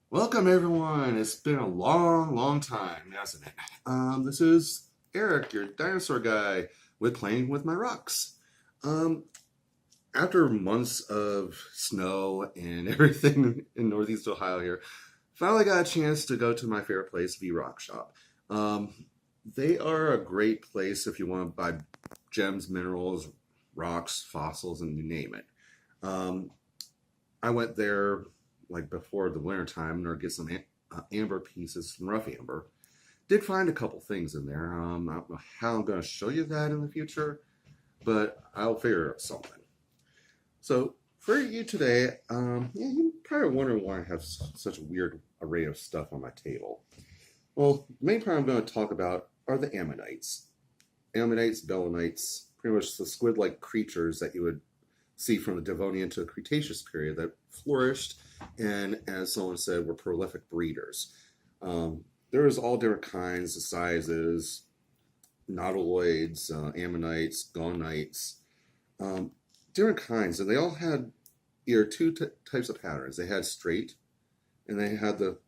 Welcome everyone. It's been a long time, hasn't it? This is Eric, your dinosaur guy, with playing with my rocks. Um, After months of snow and everything in Northeast Ohio here, finally got a chance to go to my favorite place, V Rock Shop. Um, they are a great place if you want to buy gems, minerals, rocks, fossils, and you name it. Um, I went there like before the winter time or get some amber pieces, some rough amber. Did find a couple things in there. I don't know how I'm going to show you that in the future, but I'll figure out something. So for you today, yeah, you probably wondering why I have such a weird array of stuff on my table. Well, the main part I'm going to talk about are the ammonites. Ammonites, Bellbillonites, pretty much the squid-like creatures that you would see from the Devonian to the Cretaceous period that flourished and, as someone said, were prolific breeders. There was all different kinds of sizes, nautiloids, ammonites, gaulonites, different kinds, and they all had either two types of patterns. They had straight, and they had the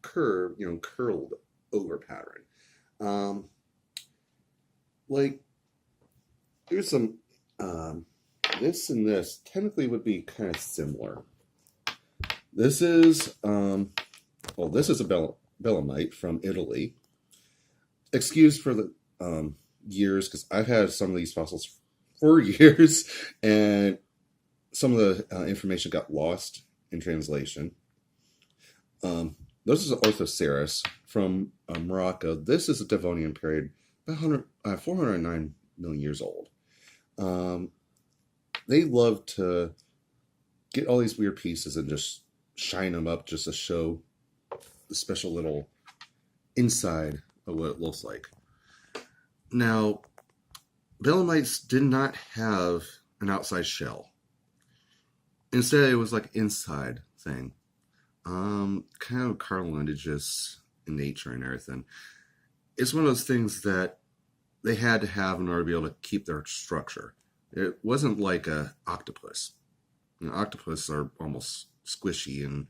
curved, curled over pattern. Um, like, here's some. This and this technically would be kind of similar. This is, this is a Bellbillonite from Italy. Excused for the years, because I've had some of these fossils for years, and some of the information got lost in translation. This is an Orthoceras from Morocco. This is a Devonian period, about 409 million years old. They love to get all these weird pieces and just shine them up just to show the special little inside of what it looks like. Now, Bellbillonites did not have an outside shell. Instead, it was like an inside thing. Kind of cartilaginous in nature and everything. It's one of those things that they had to have in order to be able to keep their structure. It wasn't like a octopus. Octopus are almost squishy, and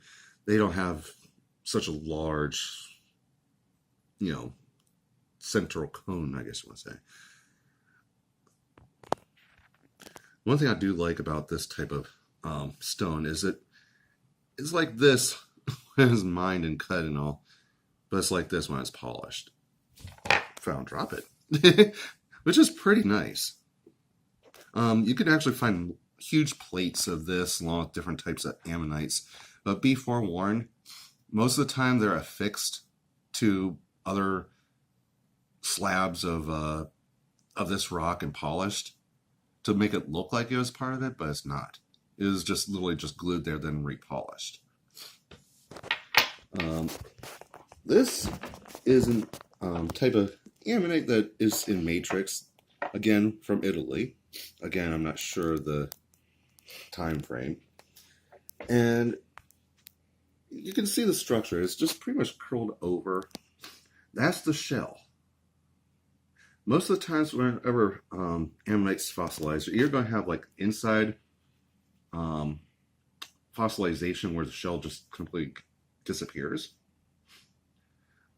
they don't have such a large, central cone, I guess you want to say. One thing I do like about this type of stone is it's like this when it's mined and cut and all, but it's like this when it's polished. If I don't drop it, which is pretty nice. You can actually find huge plates of this along with different types of ammonites, but be forewarned, most of the time they're affixed to other slabs of this rock and polished to make it look like it was part of it, but it's not. It is just literally just glued there, then repolished. This is a type of ammonite that is in matrix, again from Italy. Again, I'm not sure the time frame. And you can see the structure. It's just pretty much curled over. That's the shell. Most of the times whenever ammonites fossilize, you're going to have like inside fossilization where the shell just completely disappears.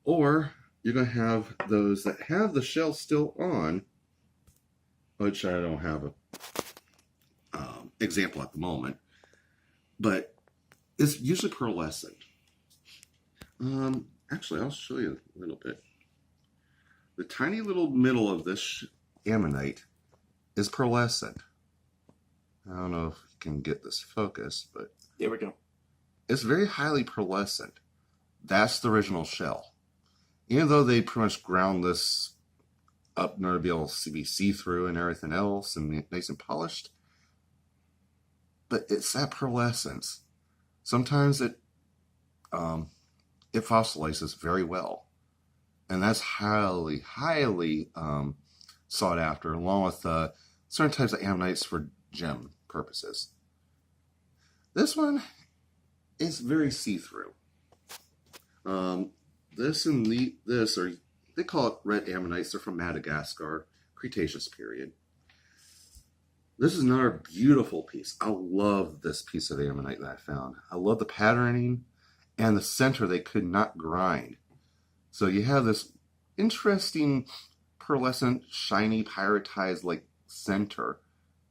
Or you're going to have those that have the shell still on, which I don't have a example at the moment, but it's usually pearlescent. Actually, I'll show you a little bit. The tiny little middle of this ammonite is pearlescent. I don't know if you can get this focus, but there we go. It's very highly pearlescent. That's the original shell. Even though they pretty much ground this up in order to be able to be see-through and everything else and nice and polished, but it's that pearlescence. Sometimes it fossilizes very well, and that's highly sought after, along with certain types of ammonites for gem purposes. This one is very see-through. This and this are, they call it red ammonites. They're from Madagascar, Cretaceous period. This is another beautiful piece. I love this piece of ammonite that I found. I love the patterning, and the center they could not grind. So you have this interesting pearlescent, shiny, pyritized like center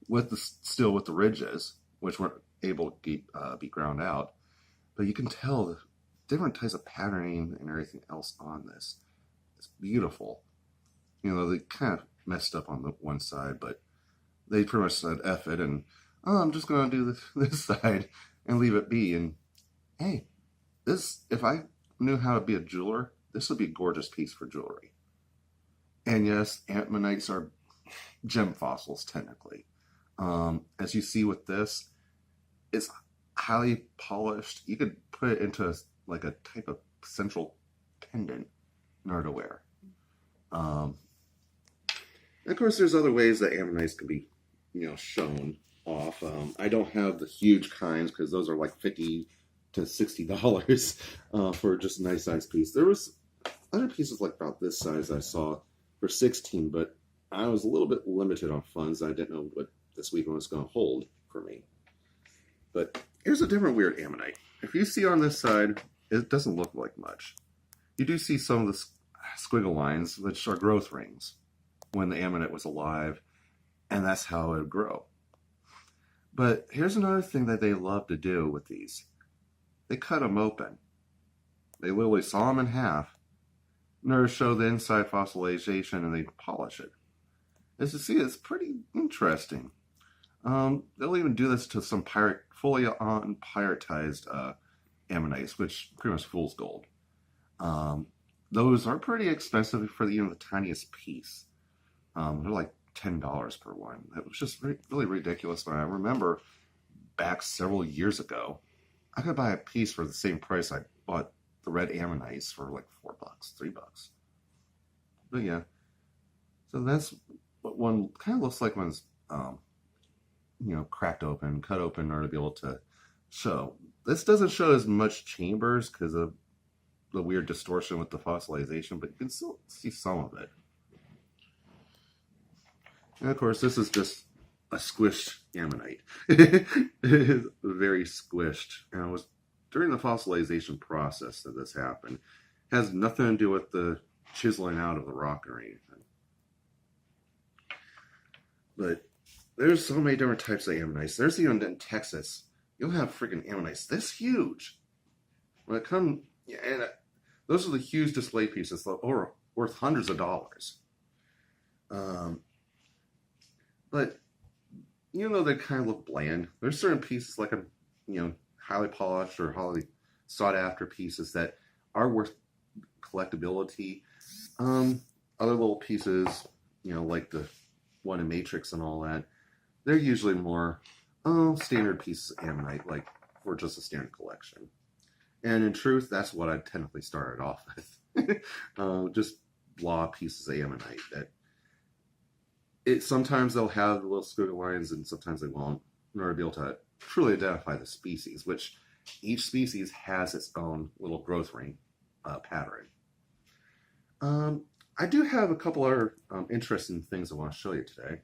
with the still with the ridges, which weren't able to be ground out. But you can tell the different types of patterning and everything else on this. It's beautiful. You know, they kind of messed up on the one side, but they pretty much said F it and I'm just gonna do this side and leave it be. And hey, this if I knew how to be a jeweler, this would be a gorgeous piece for jewelry. And yes, ammonites are gem fossils technically. As you see with this, it's highly polished. You could put it into like a type of central pendant in order to wear. And of course, there's other ways that ammonites can be, shown off. I don't have the huge kinds because those are like $50 to $60 for just a nice size piece. There was other pieces like about this size I saw for $16, but I was a little bit limited on funds. I didn't know what this weekend was going to hold for me. But here's a different weird ammonite. If you see on this side, it doesn't look like much. You do see some of the squiggle lines, which are growth rings when the ammonite was alive, and that's how it would grow. But here's another thing that they love to do with these. They cut them open. They literally saw them in half in order to show the inside fossilization, and they polish it. As you see, it's pretty interesting. They'll even do this to some fully unpyritized ammonites, which pretty much fool's gold. Those are pretty expensive for even the tiniest piece. They're like $10 per one. It was just really ridiculous. But I remember back several years ago, I could buy a piece for the same price I bought the red ammonites for like $4, $3. But yeah, so that's what one kind of looks like when it's cracked open, cut open in order to be able to show. This doesn't show as much chambers because of the weird distortion with the fossilization, but you can still see some of it. And of course, this is just a squished ammonite. It is very squished. And it was during the fossilization process that this happened. It has nothing to do with the chiseling out of the rock or anything. But there's so many different types of ammonites. There's even in Texas, you'll have freaking ammonites this huge. When it comes, and those are the huge display pieces that are worth hundreds of dollars. But even though they kind of look bland, there's certain pieces like highly polished or highly sought after pieces that are worth collectability. Other little pieces, like the one in Matrix and all that, they're usually more standard pieces of ammonite, like for just a standard collection. And in truth, that's what I technically started off with. Just blah pieces of ammonite that sometimes they'll have the little squiggle lines and sometimes they won't, in order to be able to truly identify the species, which each species has its own little growth ring pattern. I do have a couple other interesting things I want to show you today.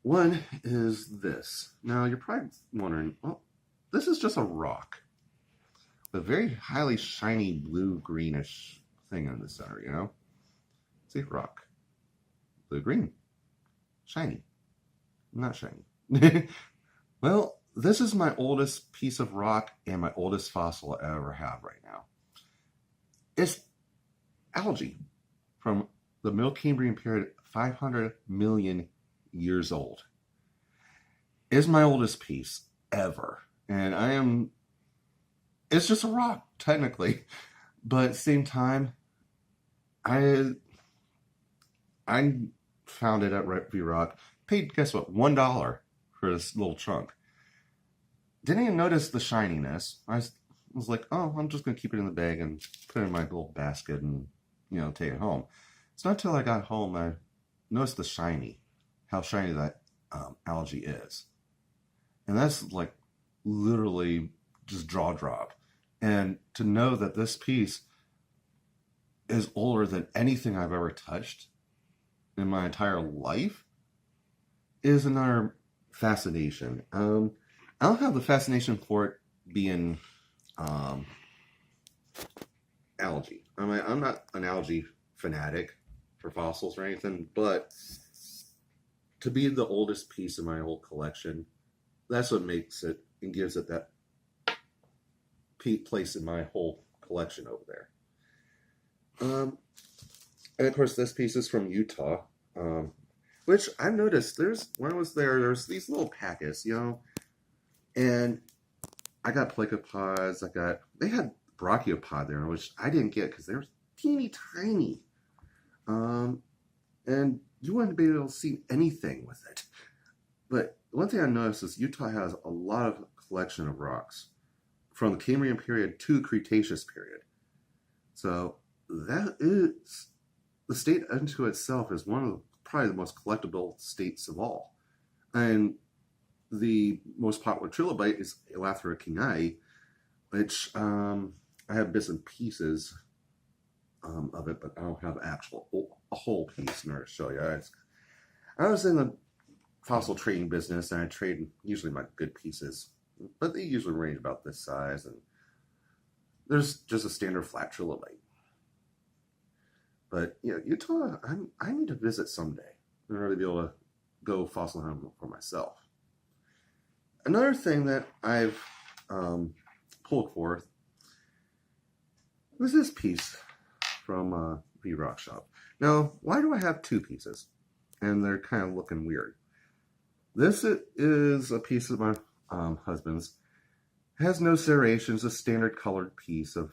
One is this. Now, you're probably wondering, well, this is just a rock. A very highly shiny blue-greenish thing in the center, See, rock. Blue-green. Shiny. Not shiny. Well, this is my oldest piece of rock and my oldest fossil I ever have right now. It's algae from the Middle Cambrian period, 500 million years old. It's my oldest piece ever. And it's just a rock, technically. But at the same time, I found it at Red Rock. Paid, guess what, $1 for this little chunk. Didn't even notice the shininess. I was like, oh, I'm just going to keep it in the bag and put it in my little basket and, take it home. It's not until I got home I noticed how shiny that algae is. And that's like literally just jaw drop. And to know that this piece is older than anything I've ever touched in my entire life is another fascination. I don't have the fascination for it being um, algae. I mean, I'm not an algae fanatic for fossils or anything, but to be the oldest piece of my whole collection, that's what makes it and gives it that place in my whole collection over there. And of course, this piece is from Utah, which I've noticed. When I was there's these little packets, and I got plecopods. They had brachiopod there, which I didn't get because they're teeny tiny, and you wouldn't be able to see anything with it. But one thing I noticed is Utah has a lot of collection of rocks from the Cambrian period to the Cretaceous period. So that is, the state unto itself is one of probably the most collectible states of all. And the most popular trilobite is Elathra kingai, which I have bits and pieces of it, but I don't have a whole piece in order to show you. I was in the fossil trading business, and I trade usually my good pieces, but they usually range about this size, and there's just a standard flat trilobite. But Utah, I need to visit someday in order to be able to go fossil hunting for myself. Another thing that I've pulled forth was this piece from the Rock Shop. Now, why do I have two pieces? And they're kind of looking weird. This is a piece of my husband's. It has no serrations, a standard colored piece of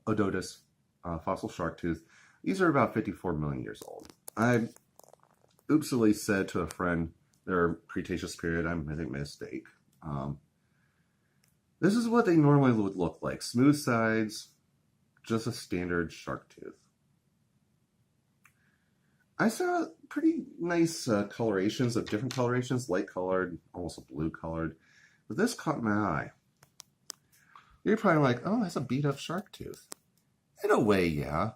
Odotus fossil shark tooth. These are about 54 million years old. I oopsily said to a friend, they're Cretaceous period. I made a mistake. This is what they normally would look like. Smooth sides, just a standard shark tooth. I saw pretty nice colorations of different colorations, light colored, almost a blue colored. But this caught my eye. You're probably like, oh, that's a beat up shark tooth. In a way, yeah.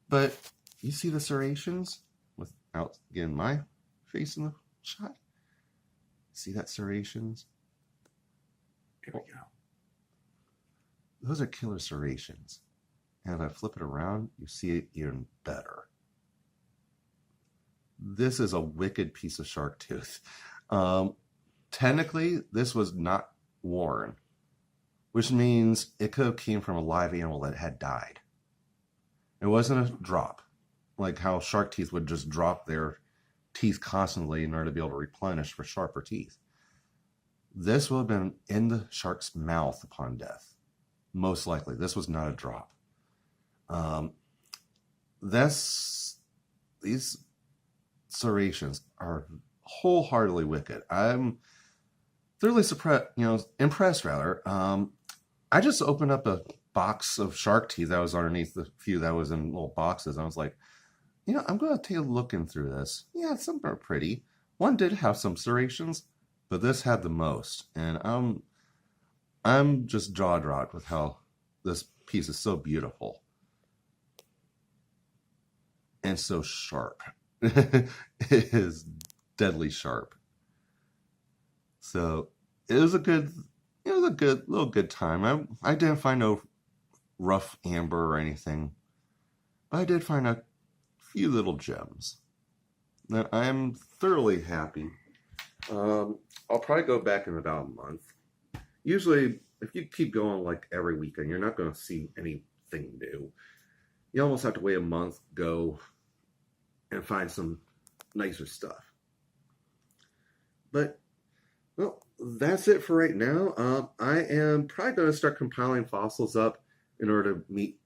But you see the serrations without getting my face in the shot? See that serrations? Here we go. Those are killer serrations. And if I flip it around, you see it even better. This is a wicked piece of shark tooth. Technically, this was not worn, which means it could have came from a live animal that had died. It wasn't a drop, like how shark teeth would just drop their teeth constantly in order to be able to replenish for sharper teeth. This would have been in the shark's mouth upon death. Most likely. This was not a drop. These serrations are wholeheartedly wicked. I'm thoroughly impressed rather. I just opened up a box of shark teeth that was underneath the few that was in little boxes. I was like, I'm going to take a look in through this. Yeah, some are pretty. One did have some serrations, but this had the most. And I'm just jaw-dropped with how this piece is so beautiful. And so sharp. It is deadly sharp. So it was a good time. I didn't find no rough amber or anything, but I did find a few little gems that I am thoroughly happy. I'll probably go back in about a month. Usually, if you keep going like every weekend, you're not going to see anything new. You almost have to wait a month, go and find some nicer stuff. But, well, that's it for right now. I am probably going to start compiling fossils up in order to meet,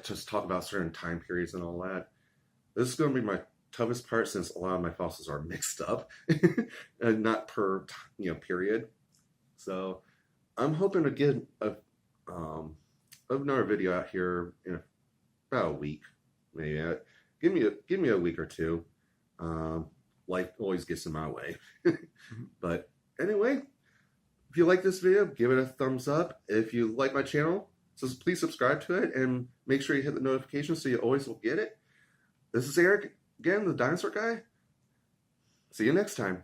just talk about certain time periods and all that. This is going to be my toughest part since a lot of my fossils are mixed up and not per, period. So I'm hoping to get another video out here in about a week, maybe. Give me a week or two. Life always gets in my way. But anyway, if you like this video, give it a thumbs up. If you like my channel, so please subscribe to it and make sure you hit the notifications so you always will get it. This is Eric, again, the Dinosaur Guy. See you next time.